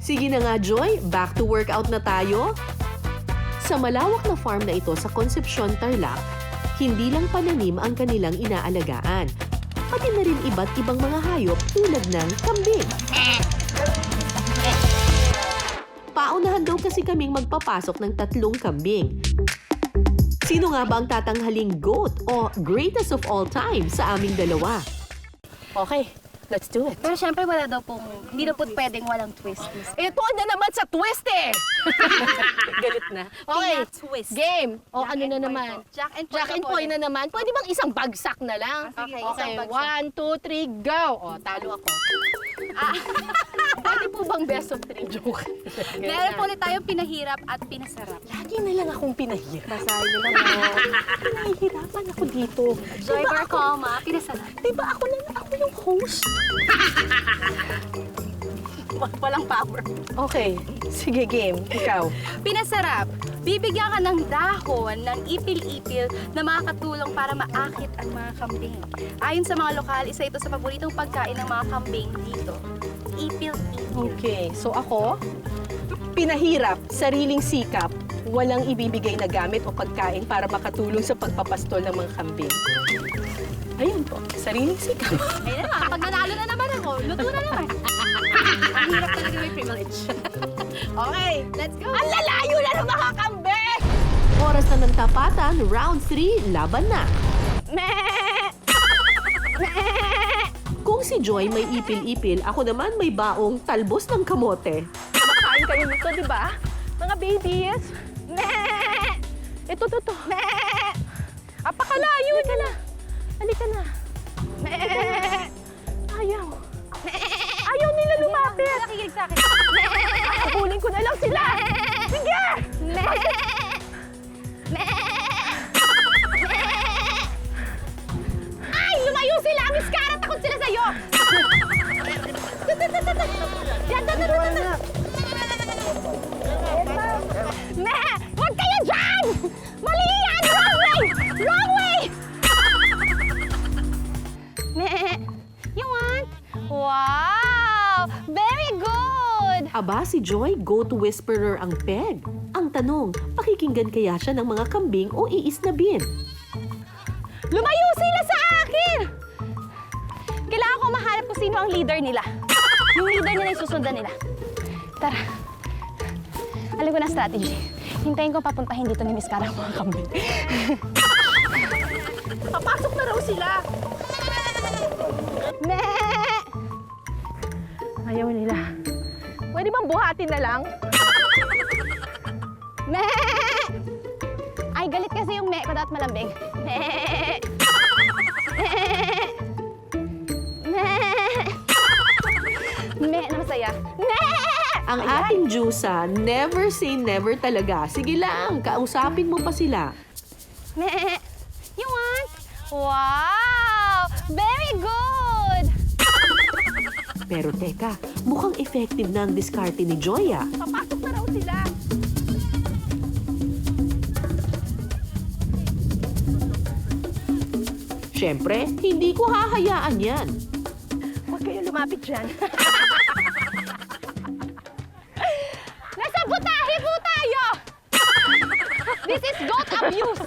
Sige na nga, Joy, back to workout na tayo. Sa malawak na farm na ito sa Concepcion, Tarlac, hindi lang pananim ang kanilang inaalagaan, pati na rin iba't ibang mga hayop tulad ng kambing. Paunahan daw kasi kaming magpapasok ng 3 kambing. Sino nga ba ang tatanghaling GOAT o greatest of all time sa aming dalawa? Okay, let's do it. Pero syempre wala daw pong, hindi daw po pwedeng walang twist. Ito na naman sa twist eh! Galit na. Okay, Twist. game. O Jack ano and na Poy naman? po. Jack and Poy Jack and po Poy ulit. na naman. Pwede bang isang bagsak na lang? Okay, Okay, isang bagsak. 1, 2, 3, go! O, talo ako. Pwede po bang best of 3 joke? Meron po ulit tayong pinahirap at pinasarap. Lagi na lang akong pinahirap. Basahin nyo lang po. Pinahihirapan ako dito. Joy Barcoma, pinasarap. Diba ako yung host? Walang power. Okay, sige game. Ikaw. Pinasarap. Bibigyan ka ng dahon ng ipil-ipil na makakatulong para maakit ang mga kambing. Ayon sa mga lokal, isa ito sa paboritong pagkain ng mga kambing dito. Ipil-ipil. Okay, so ako, pinahirap, sariling sikap, walang ibibigay na gamit o pagkain para makatulong sa pagpapastol ng mga kambing. Ayun po, sariling sikap. Ayun na, pag nanalo na naman ako, luto na naman. Ang hirap talaga may privilege. Okay, Let's go! ang lalayo na ng mga kambing! Oras na ng tapatan, round 3, laban na. Kung si Joy may ipil-ipil, ako naman may baong talbos ng kamote. Kumakain kayo nito, di ba? Mga babies. Ito. Apakalayo ka na. Halika na. Ayaw. Ayaw nila lumapit. Nakikinig sa akin. Habulin ko na lang sila. Sige! Ay! Lumayo sila! Miss Cara, takot sila sa'yo! Yan, Huwag kayo dyan! Mali yan! Wrong way! Wrong way! You want? Wow! Very good! Aba, si Joy, go-to whisperer ang peg. Ang tanong, pakikinggan kaya siya ng mga kambing o iisnabin? Lumayo sila sa akin! Kailangan ko mahanap kung sino ang leader nila. Yung leader nila yung susundan nila. Tara. Alam ko na strategy. Hintayin ko papuntahin dito ni Miss Cara ang mga kambing. Papasok na raw sila. Ayaw nila. Pwede bang buhatin na lang? Ay, galit kasi yung me ko dapat malambing. Me na masaya. Ang ating Jusa, never say never talaga. Sige lang, kausapin mo pa sila. You want? Wow! Very good! Pero teka, mukhang effective na ang diskarte ni Joy ah. Papasok na raw sila. Siyempre, hindi ko hahayaan yan. Huwag kayo lumapit dyan. Nasa butahe po tayo! This is goat abuse!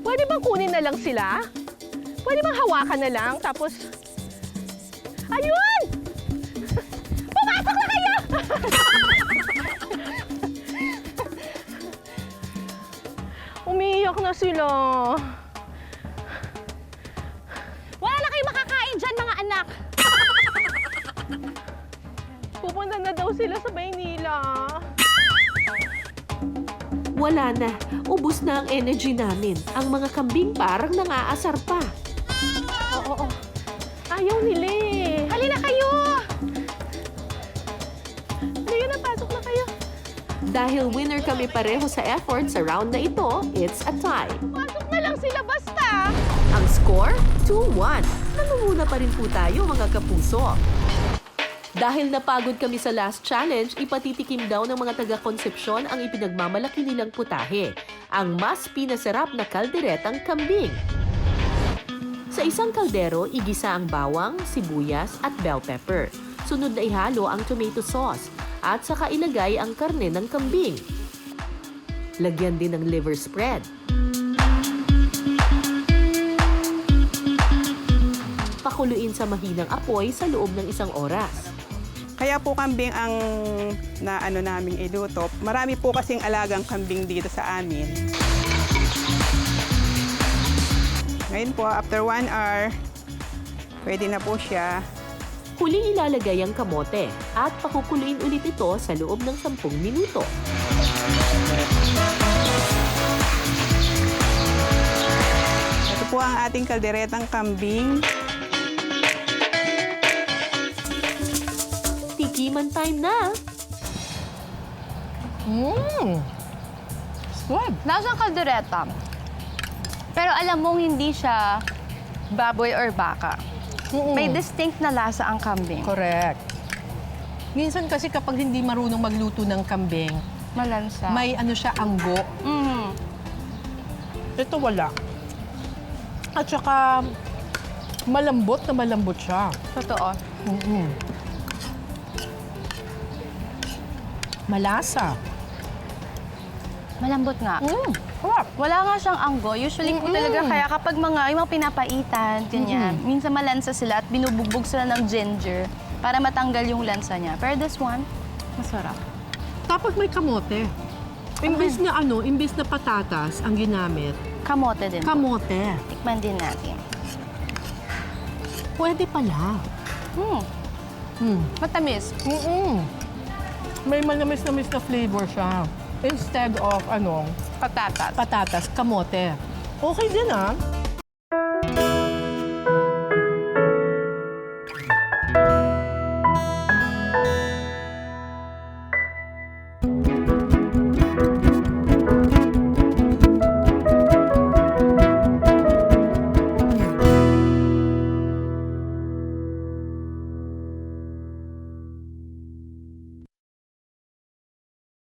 Pwede bang kunin na lang sila? Pwede bang hawakan na lang, tapos... Ayun! Pumasok na kayo! Umiiyak na sila. Wala na kayo makakain dyan, mga anak! Pupunta na daw sila sa Maynila. Wala na, ubus na ang energy namin. Ang mga kambing parang nangaasar pa. Oo. Ayaw nila eh. Halina kayo! Halika na, pasok na kayo. Dahil winner kami pareho sa effort sa round na ito, it's a tie. Pasok na lang sila basta. Ang score, 2-1. Nangunguna pa rin po tayo mga kapuso. Dahil napagod kami sa last challenge, ipatitikim daw ng mga taga-Concepcion ang ipinagmamalaki nilang putahe, ang mas pinasarap na kalderetang kambing. Sa isang kaldero, igisa ang bawang, sibuyas at bell pepper. Sunod na ihalo ang tomato sauce at saka ilagay ang karne ng kambing. Lagyan din ng liver spread. Pakuluin sa mahinang apoy sa loob ng 1 oras. Kaya po kambing ang naming iluto. Marami po kasing alagang kambing dito sa amin. Ngayon po, after 1 hour, pwede na po siya. Huling ilalagay ang kamote at pakukuluin ulit ito sa loob ng 10 minuto. Ito po ang ating kalderetang kambing. Tikiman time na! Good. Lasang kaldereta. Pero alam mong hindi siya baboy or baka. May distinct na lasa ang kambing. Correct. Minsan kasi kapag hindi marunong magluto ng kambing, Malansa. may ano siya, anggo. Ito wala. At saka malambot na malambot siya. Totoo. Malasa. Malambot nga. Sarap. Wala nga siyang anggo. Usually po talaga, kaya kapag yung mga pinapaitan, ganyan, minsan malansa sila at binubugbog sila ng ginger para matanggal yung lansa niya. Pero this one, masarap. Tapos may kamote. Imbis na imbis na patatas ang ginamit, Kamote din. kamote. Tikman din natin. Pwede pala. Matamis. May manamis-namis na flavor siya. Instead of Patatas. patatas, kamote. Okay din